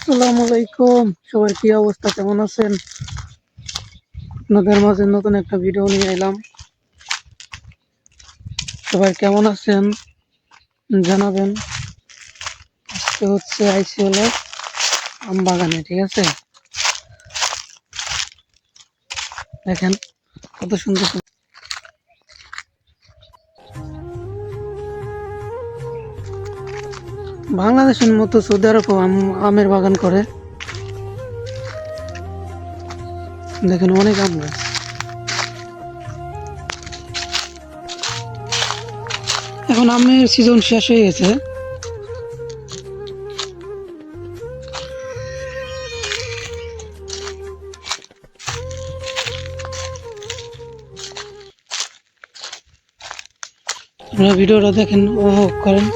আসসালামু আলাইকুম, সবার কি অবস্থা, কেমন আছেন? আপনাদের মাঝে নতুন একটা ভিডিও নিয়ে এলাম। সবাই কেমন আছেন জানাবেন। আজকে আইসি হলো আম বাগানে, ঠিক আছে? দেখেন কত সুন্দর সুন্দর। বাংলাদেশের মতো সৌদি আরব আমের বাগান করে। দেখেন অনেক আম গাছ। এখন আমের সিজন শেষ হয়ে গেছে। আপনারা ভিডিওটা দেখেন, উপভোগ করেন।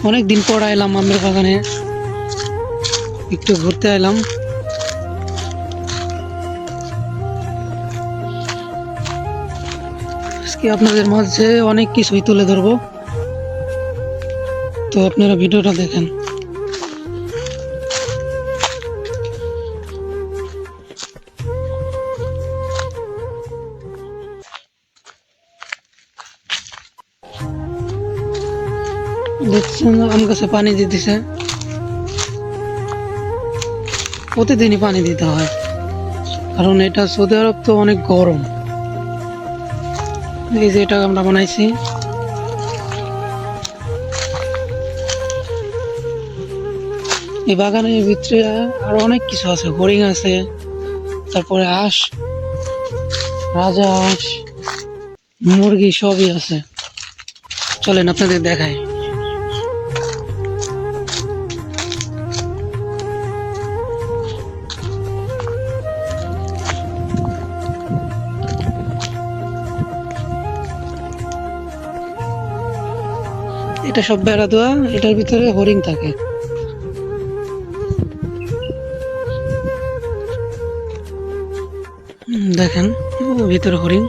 অনেকদিন পর এলাম আমের বাগানে, একটু ঘুরতে এলাম। আজকে আপনাদের মাঝে অনেক কিছুই তুলে ধরবো, তো আপনারা ভিডিওটা দেখেন। দেখছেন আম গাছে পানি দিতেছে, প্রতিদিনই পানি দিতে হয়, কারণ এটা সৌদি আরব তো অনেক গরম। এই যে এটা আমরা বানাইছি, এই বাগানের ভিতরে আরো অনেক কিছু আছে। হরিণ আছে, তারপরে হাঁস, রাজা হাঁস, মুরগি সবই আছে। চলেন আপনাদের দেখাই। এটা সব বেড়া দেওয়া, এটার ভিতরে হরিণ থাকে। দেখেন ভিতরে হরিণ।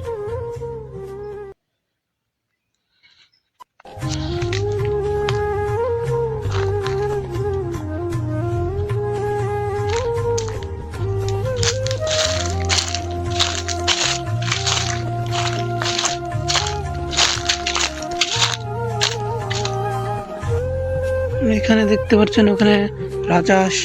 এখানে দেখতে পাচ্ছেন, ওখানে রাজহাঁস।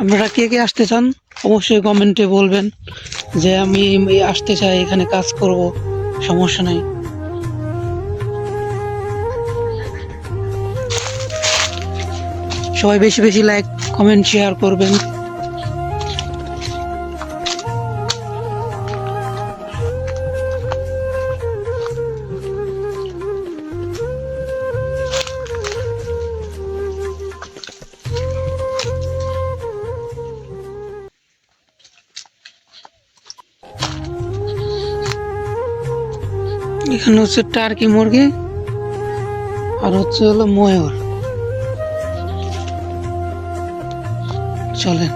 আপনারা কে কে আসতে চান অবশ্যই কমেন্টে বলবেন যে আমি আসতে চাই, এখানে কাজ করব, সমস্যা নাই। সবাই বেশি বেশি লাইক, কমেন্ট, শেয়ার করবেন। এখানে হচ্ছে টার্কি মুরগি, আর হচ্ছে হলো ময়ূর। চলেন।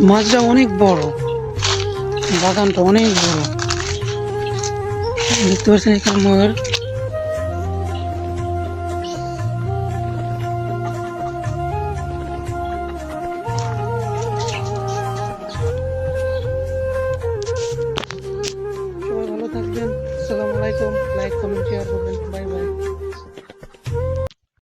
মাছটা অনেক বড়, বাগানটা অনেক বড়। দেখতে পাচ্ছেন এখানে ময়ূর। সবাই ভালো থাকবেন। আসসালামু আলাইকুম। লাইক, কমেন্ট, শেয়ার করবেন।